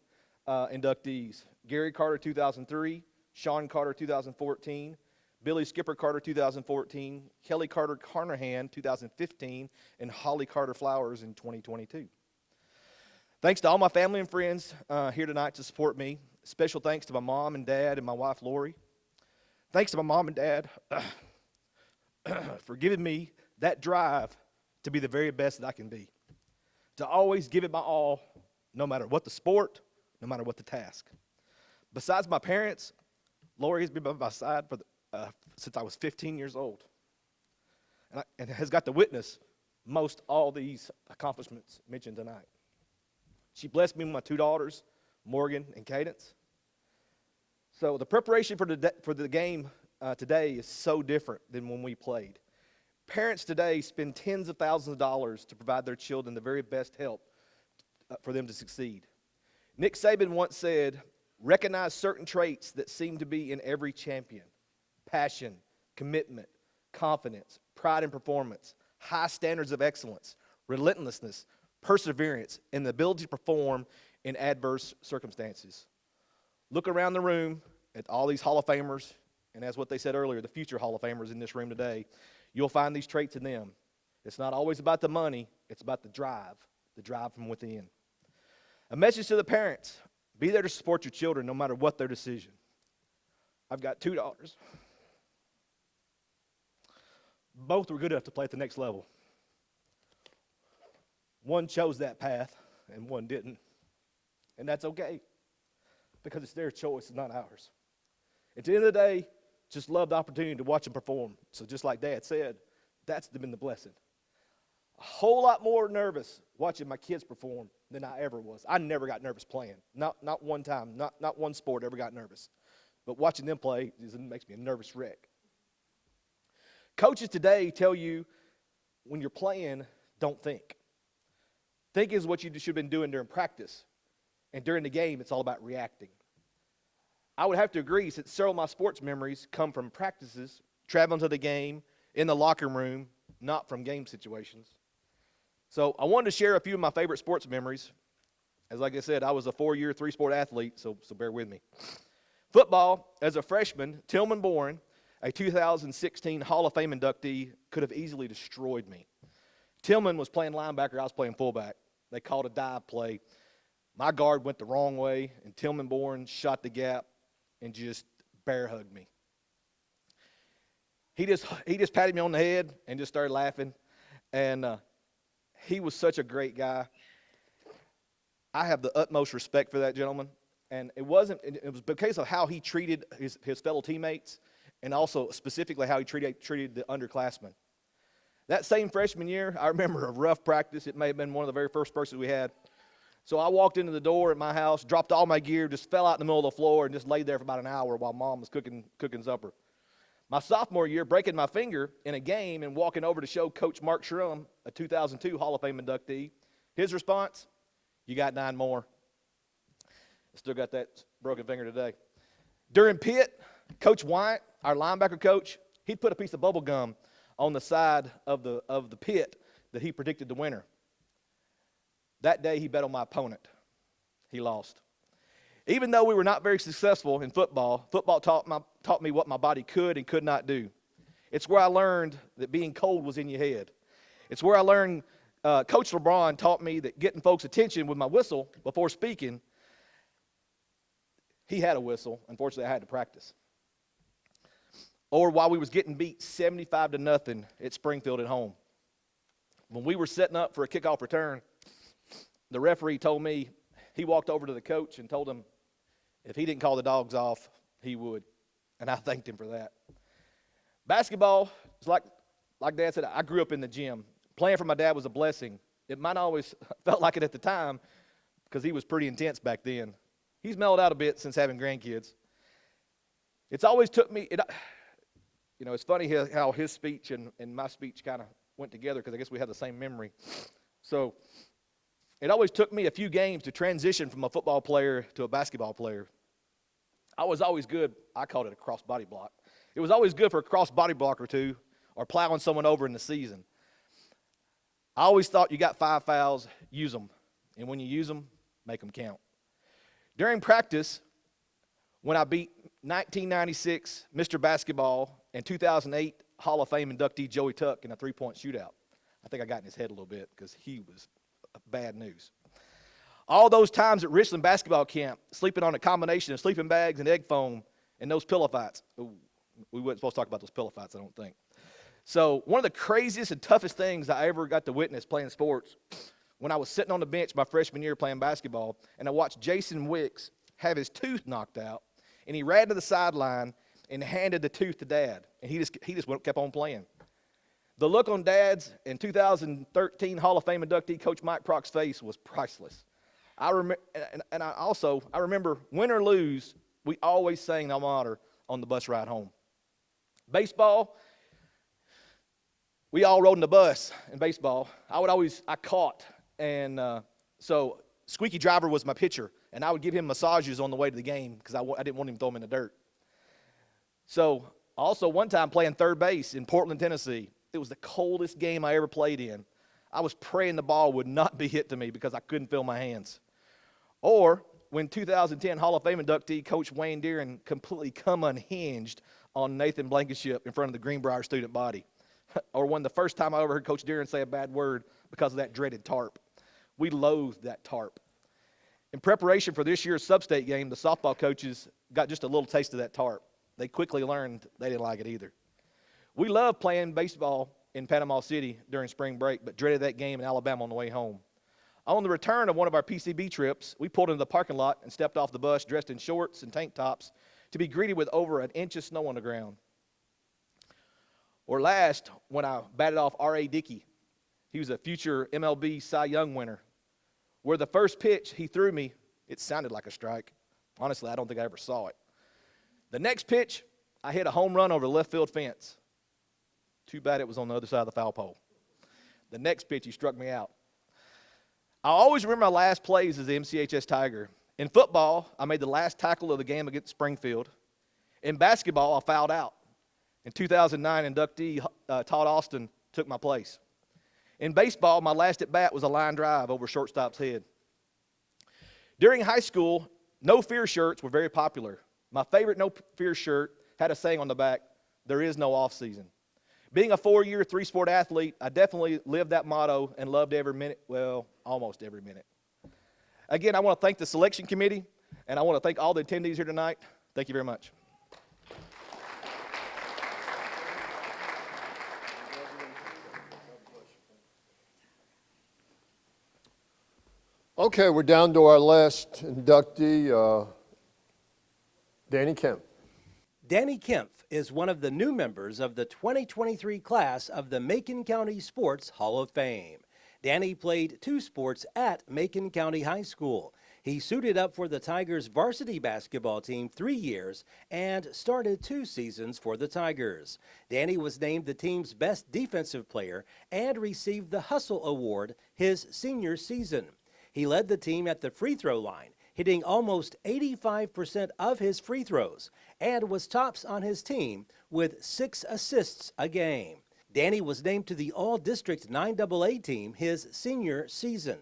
inductees: Gary Carter 2003, Sean Carter 2014, Billy Skipper Carter 2014, Kelly Carter Carnahan 2015, and Holly Carter Flowers in 2022. Thanks to all my family and friends here tonight to support me. Special thanks to my mom and dad and my wife, Lori. Thanks to my mom and dad for giving me that drive to be the very best that I can be, to always give it my all, no matter what the sport, no matter what the task. Besides my parents, Lori has been by my side since I was 15 years old, and has got to witness most all these accomplishments mentioned tonight. She blessed me with my two daughters, Morgan and Cadence. So the preparation for the game today is so different than when we played. Parents today spend tens of thousands of dollars to provide their children the very best help for them to succeed. Nick Saban once said, "Recognize certain traits that seem to be in every champion: passion, commitment, confidence, pride in performance, high standards of excellence, relentlessness, perseverance, and the ability to perform in adverse circumstances." Look around the room at all these Hall of Famers, and as what they said earlier, the future Hall of Famers in this room today. You'll find these traits in them. It's not always about the money, it's about the drive the drive from within. A message to the parents: be there to support your children no matter what their decision. I've got 2 daughters. Both were good enough to play at the next level. One chose that path and one didn't. And that's okay, because it's their choice, not ours. At the end of the day, just love the opportunity to watch them perform. So just like Dad said, that's been the blessing. A whole lot more nervous watching my kids perform than I ever was. I never got nervous playing. Not one time, not one sport ever got nervous. But watching them play makes me a nervous wreck. Coaches today tell you when you're playing, don't think. Think is what you should have been doing during practice. And during the game, it's all about reacting. I would have to agree, since several of my sports memories come from practices, traveling to the game, in the locker room, not from game situations. So I wanted to share a few of my favorite sports memories. As like I said, I was a 4-year, 3-sport athlete, so bear with me. Football, as a freshman, Tillman Bourne, a 2016 Hall of Fame inductee, could have easily destroyed me. Tillman was playing linebacker, I was playing fullback. They called a dive play. My guard went the wrong way, and Tillman Bourne shot the gap and just bear hugged me. He just patted me on the head and just started laughing, and he was such a great guy. I have the utmost respect for that gentleman, and it was because of how he treated his fellow teammates, and also specifically how he treated the underclassmen. That same freshman year, I remember a rough practice. It may have been one of the very first practices we had. So I walked into the door at my house, dropped all my gear, just fell out in the middle of the floor, and just laid there for about an hour while Mom was cooking supper. My sophomore year, breaking my finger in a game and walking over to show Coach Mark Schrum, a 2002 Hall of Fame inductee, his response: "You got 9 more." I still got that broken finger today. During Pitt, Coach Wyatt, our linebacker coach, he'd put a piece of bubble gum on the side of the pit that he predicted the winner. That day, he bet on my opponent. He lost. Even though we were not very successful in football, football taught me what my body could and could not do. It's where I learned that being cold was in your head. It's where I learned, Coach LeBron taught me that getting folks' attention with my whistle before speaking. He had a whistle. Unfortunately, I had to practice. Or while we was getting beat 75-0 at Springfield at home. When we were setting up for a kickoff return, the referee told me, he walked over to the coach and told him if he didn't call the dogs off, he would. And I thanked him for that. Basketball is like Dad said, I grew up in the gym. Playing for my dad was a blessing. It might not always felt like it at the time because he was pretty intense back then. He's mellowed out a bit since having grandkids. It's always took me, it's funny how his speech and my speech kind of went together because I guess we have the same memory. So it always took me a few games to transition from a football player to a basketball player. I was always good. I called it a cross-body block. It was always good for a cross-body block or two or plowing someone over in the season. I always thought you got 5 fouls, use them. And when you use them, make them count. During practice, when I beat 1996 Mr. Basketball and 2008 Hall of Fame inductee Joey Tuck in a 3-point shootout, I think I got in his head a little bit because he was bad news. All those times at Richland basketball camp, sleeping on a combination of sleeping bags and egg foam and those pillow fights. Ooh, we weren't supposed to talk about those pillow fights, I don't think. So one of the craziest and toughest things I ever got to witness playing sports, when I was sitting on the bench my freshman year playing basketball, and I watched Jason Wicks have his tooth knocked out, and he ran to the sideline and handed the tooth to Dad, and he just kept on playing. The look on Dad's in 2013 Hall of Fame inductee Coach Mike Prock's face was priceless. I remember, win or lose, we always sang the alma mater on the bus ride home. Baseball, we all rode in the bus in baseball. I caught, and so Squeaky Driver was my pitcher, and I would give him massages on the way to the game because I didn't want him to throw him in the dirt. So also one time playing third base in Portland, Tennessee, it was the coldest game I ever played in. I was praying the ball would not be hit to me because I couldn't feel my hands. Or when 2010 Hall of Fame inductee Coach Wayne Deeren completely come unhinged on Nathan Blankenship in front of the Greenbrier student body. Or when the first time I ever heard Coach Deeren say a bad word because of that dreaded tarp. We loathed that tarp. In preparation for this year's sub-state game, the softball coaches got just a little taste of that tarp. They quickly learned they didn't like it either. We loved playing baseball in Panama City during spring break, but dreaded that game in Alabama on the way home. On the return of one of our PCB trips, we pulled into the parking lot and stepped off the bus dressed in shorts and tank tops to be greeted with over an inch of snow on the ground. Or last, when I batted off R.A. Dickey, he was a future MLB Cy Young winner, where the first pitch he threw me, it sounded like a strike. Honestly, I don't think I ever saw it. The next pitch, I hit a home run over the left field fence. Too bad it was on the other side of the foul pole. The next pitch, he struck me out. I always remember my last plays as the MCHS Tiger. In football, I made the last tackle of the game against Springfield. In basketball, I fouled out. In 2009, inductee Todd Austin took my place. In baseball, my last at bat was a line drive over shortstop's head. During high school, no fear shirts were very popular. My favorite no fear shirt had a saying on the back, "There is no off season." Being a 4-year, 3-sport athlete, I definitely lived that motto and loved every minute, well, almost every minute. Again, I want to thank the selection committee, and I want to thank all the attendees here tonight. Thank you very much. Okay, we're down to our last inductee, Danny Kemp. Danny Kempf is one of the new members of the 2023 class of the Macon County Sports Hall of Fame. Danny played 2 sports at Macon County High School. He suited up for the Tigers varsity basketball team 3 years and started 2 seasons for the Tigers. Danny was named the team's best defensive player and received the Hustle Award his senior season. He led the team at the free throw line, hitting almost 85% of his free throws, and was tops on his team with 6 assists a game. Danny was named to the All-District 9AA team his senior season.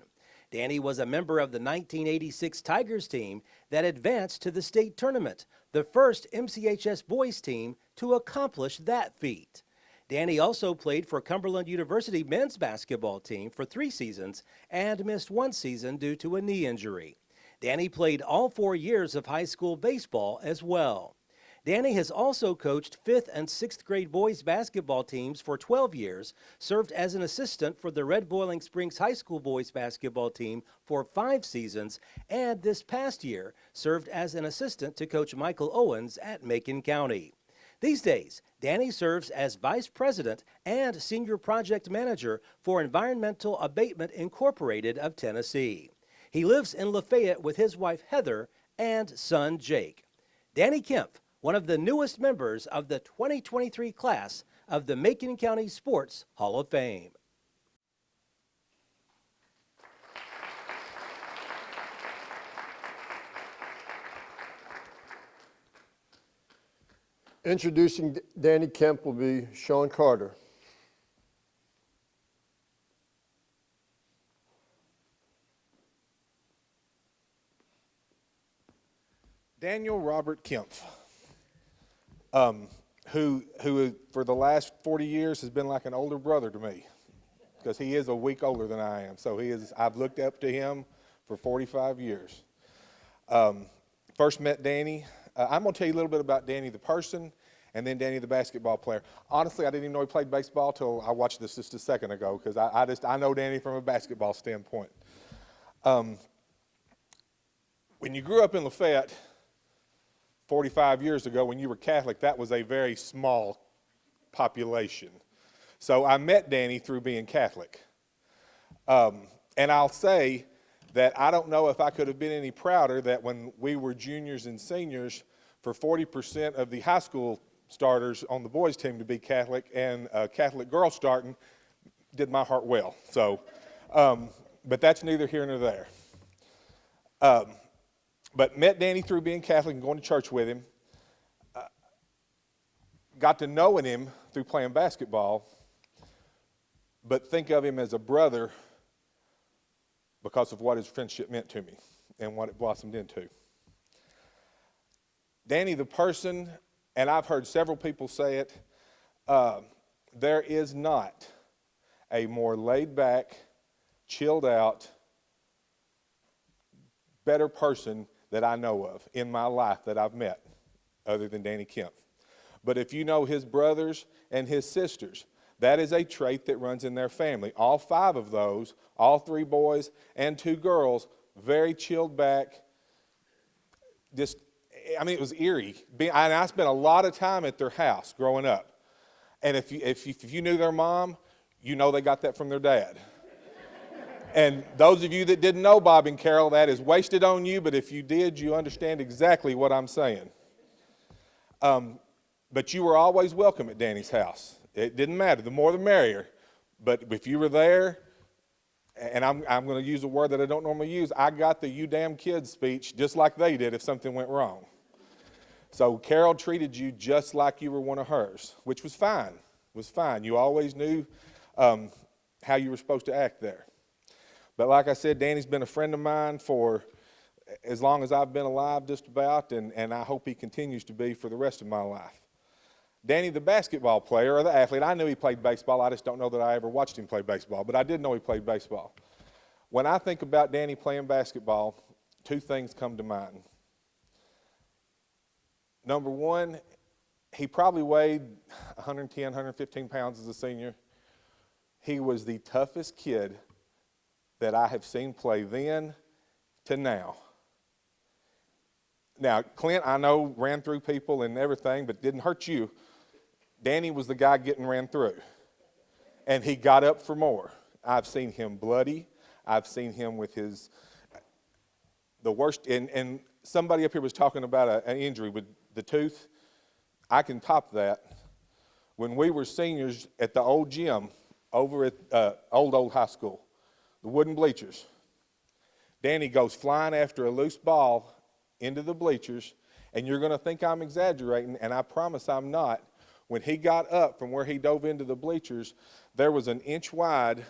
Danny was a member of the 1986 Tigers team that advanced to the state tournament, the first MCHS boys team to accomplish that feat. Danny also played for Cumberland University men's basketball team for 3 seasons and missed 1 season due to a knee injury. Danny played all 4 years of high school baseball as well. Danny has also coached 5th and 6th grade boys basketball teams for 12 years, served as an assistant for the Red Boiling Springs High School boys basketball team for 5 seasons, and this past year served as an assistant to Coach Michael Owens at Macon County. These days, Danny serves as Vice President and Senior Project Manager for Environmental Abatement Incorporated of Tennessee. He lives in Lafayette with his wife Heather and son Jake. Danny Kemp, one of the newest members of the 2023 class of the Macon County Sports Hall of Fame. Introducing Danny Kemp will be Sean Carter. Daniel Robert Kempf, who for the last 40 years has been like an older brother to me, because he is a week older than I am. So I've looked up to him for 45 years. First met Danny. I'm going to tell you a little bit about Danny the person, and then Danny the basketball player. Honestly, I didn't even know he played baseball till I watched this just a second ago, because I know Danny from a basketball standpoint. When you grew up in Lafayette 45 years ago, when you were Catholic, that was a very small population. So I met Danny through being Catholic. And I'll say that I don't know if I could have been any prouder that when we were juniors and seniors, for 40% of the high school starters on the boys team to be Catholic, and a Catholic girl starting did my heart well. So, but that's neither here nor there. But met Danny through being Catholic and going to church with him. Got to knowing him through playing basketball, but think of him as a brother because of what his friendship meant to me and what it blossomed into. Danny the person, and I've heard several people say it, there is not a more laid back, chilled out, better person that I know of in my life that I've met, other than Danny Kemp. But if you know his brothers and his sisters, that is a trait that runs in their family. All 5 of those, all 3 boys and 2 girls, very chilled back. Just, I mean, it was eerie. And I spent a lot of time at their house growing up. And if you knew their mom, you know they got that from their dad. And those of you that didn't know Bob and Carol, that is wasted on you, but if you did, you understand exactly what I'm saying. But you were always welcome at Danny's house. It didn't matter. The more the merrier. But if you were there, and I'm going to use a word that I don't normally use, I got the "you damn kids" speech just like they did if something went wrong. So Carol treated you just like you were one of hers, which was fine. Was fine. You always knew how you were supposed to act there. But like I said, Danny's been a friend of mine for as long as I've been alive, just about, and I hope he continues to be for the rest of my life. Danny, the basketball player, or the athlete, I knew he played baseball. I just don't know that I ever watched him play baseball, but I did know he played baseball. When I think about Danny playing basketball, 2 things come to mind. Number one, he probably weighed 110, 115 pounds as a senior. He was the toughest kid that I have seen play then to now. Now, Clint, I know, ran through people and everything, but didn't hurt you. Danny was the guy getting ran through. And he got up for more. I've seen him bloody. I've seen him with the worst. And somebody up here was talking about an injury with the tooth. I can top that. When we were seniors at the old gym over at old high school, the wooden bleachers, Danny goes flying after a loose ball into the bleachers, and you're going to think I'm exaggerating, and I promise I'm not. When he got up from where he dove into the bleachers, there was an inch wide,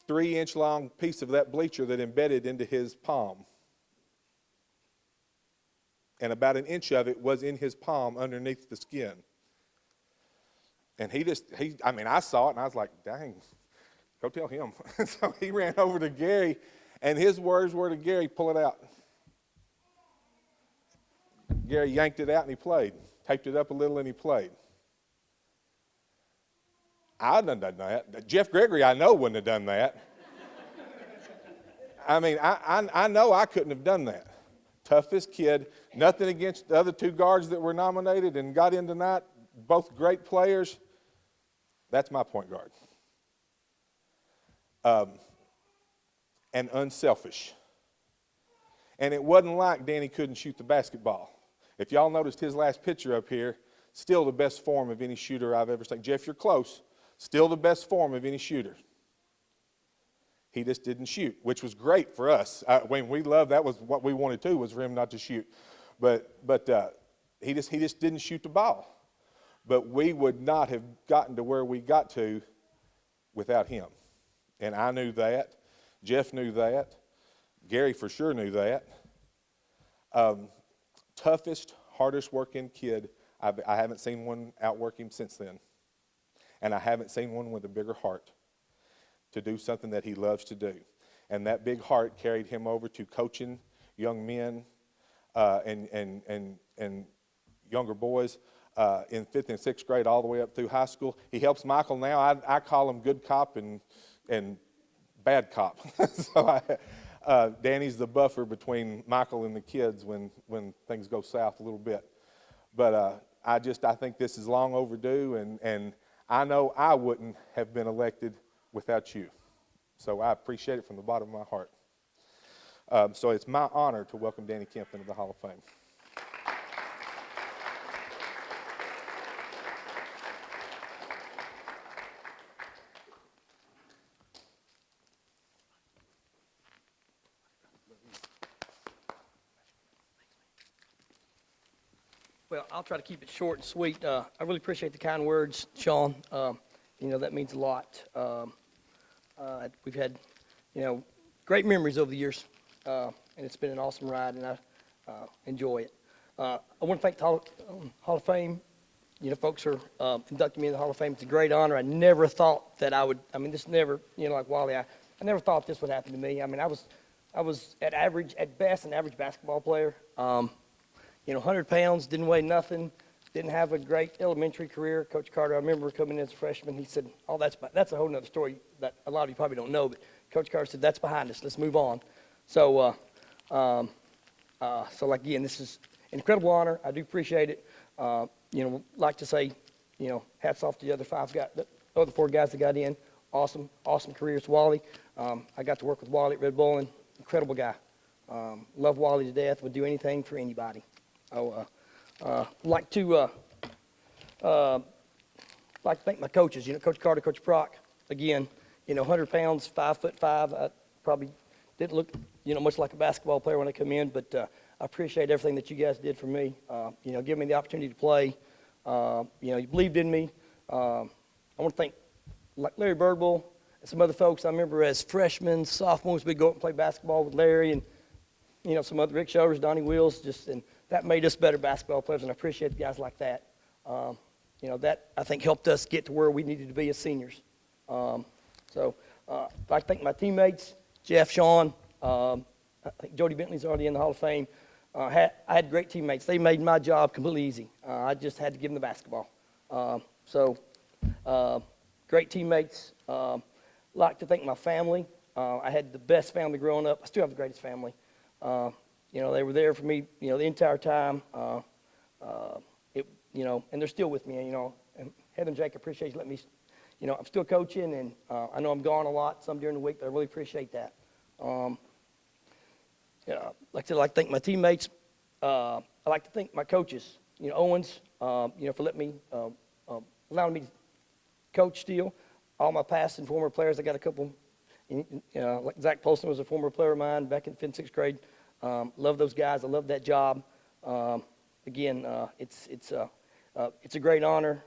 3-inch long piece of that bleacher that embedded into his palm. And about an inch of it was in his palm underneath the skin. And I saw it and I was like, dang, go tell him. So he ran over to Gary, and his words were to Gary, pull it out. Gary yanked it out and he played. Taped it up a little and he played. I wouldn't have done that. Jeff Gregory, I know, wouldn't have done that. I mean, I know I couldn't have done that. Toughest kid. Nothing against the other 2 guards that were nominated and got in tonight. Both great players. That's my point guard. And unselfish. And it wasn't like Danny couldn't shoot the basketball. If y'all noticed his last picture up here, still the best form of any shooter I've ever seen. Jeff, you're close. Still the best form of any shooter. He just didn't shoot, which was great for us. When we loved, that was what we wanted to, was for him not to shoot. But he just didn't shoot the ball. But we would not have gotten to where we got to without him. And I knew that. Jeff knew that. Gary for sure knew that. Toughest, hardest working kid. I haven't seen one outwork him since then. And I haven't seen one with a bigger heart to do something that he loves to do. And that big heart carried him over to coaching young men and younger boys in 5th and 6th grade all the way up through high school. He helps Michael now. I call him good cop and bad cop. So Danny's the buffer between Michael and the kids when things go south a little bit. But I think this is long overdue, and I know I wouldn't have been elected without you. So I appreciate it from the bottom of my heart. So it's my honor to welcome Danny Kemp into the Hall of Fame. Well, I'll try to keep it short and sweet. I really appreciate the kind words, Sean. That means a lot. We've had, great memories over the years, and it's been an awesome ride, and I enjoy it. I want to thank the Hall of Fame. Folks are inducting me in the Hall of Fame. It's a great honor. I never thought that I would, this never, like Wally, I never thought this would happen to me. I was I was at best, an average basketball player. 100 pounds, didn't weigh nothing, didn't have a great elementary career. Coach Carter, I remember coming in as a freshman, he said, oh, that's a whole nother story that a lot of you probably don't know, but Coach Carter said, that's behind us, let's move on. So, again, this is an incredible honor. I do appreciate it. Like to say, hats off to the other the other 4 guys that got in. Awesome careers. Wally, I got to work with Wally at Red Bowling. Incredible guy. Love Wally to death. Would do anything for anybody. Like to thank my coaches. Coach Carter, Coach Prock. Again, 100 pounds, 5'5". I probably didn't look, much like a basketball player when I come in, but I appreciate everything that you guys did for me. Giving me the opportunity to play. You believed in me. I want to thank Larry Birdwell and some other folks. I remember as freshmen, sophomores, we'd go up and play basketball with Larry and, some other Rick Shoulders, Donnie Wills, and that made us better basketball players, and I appreciate the guys like that. That, I think, helped us get to where we needed to be as seniors. I'd like to thank my teammates, Jeff, Sean. I think Jody Bentley's already in the Hall of Fame. I had great teammates. They made my job completely easy. I just had to give them the basketball. Great teammates. Like to thank my family. I had the best family growing up. I still have the greatest family. They were there for me, the entire time. And they're still with me, And Heather and Jake, I appreciate you letting me, I'm still coaching, and I know I'm gone a lot, some during the week, but I really appreciate that. Like I said, I'd like to thank my teammates. I'd like to thank my coaches, Owens, for letting me, allowing me to coach still. All my past and former players, I got a couple, like Zach Polson was a former player of mine back in 5th and 6th grade. Love those guys. I love that job. Again, it's a great honor.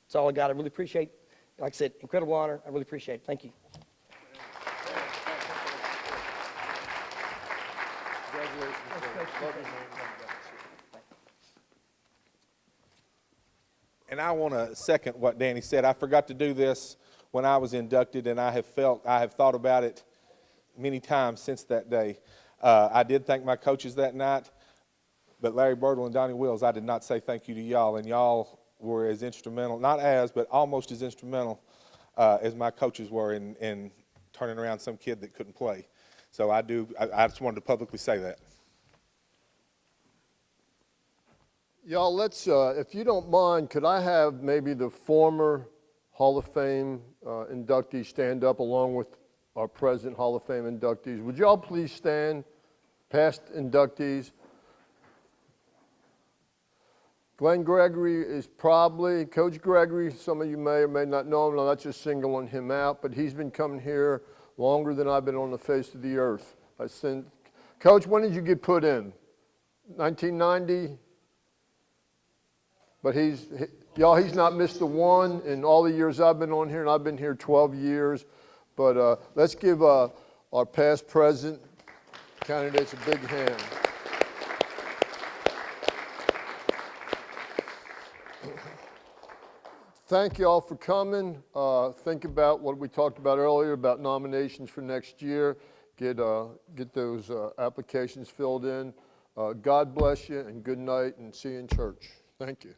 It's all I got. I really appreciate, like I said, incredible honor. I really appreciate it. Thank you. And I want to second what Danny said. I forgot to do this when I was inducted, and I have thought about it many times since that day. I did thank my coaches that night, but Larry Birdwell and Donnie Wills, I did not say thank you to y'all, and y'all were as instrumental, not as, but almost as instrumental as my coaches were in turning around some kid that couldn't play. So I just wanted to publicly say that. Y'all, let's, if you don't mind, could I have maybe the former Hall of Fame inductees stand up along with our present Hall of Fame inductees? Would y'all please stand, past inductees? Glenn Gregory is probably, Coach Gregory, some of you may or may not know him, I'm not just singling him out, but he's been coming here longer than I've been on the face of the earth. Coach, when did you get put in? 1990? But he's not missed a one in all the years I've been on here, and I've been here 12 years. But let's give our past, present candidates a big hand. Thank you all for coming. Think about what we talked about earlier about nominations for next year. Get those applications filled in. God bless you, and good night, and see you in church. Thank you.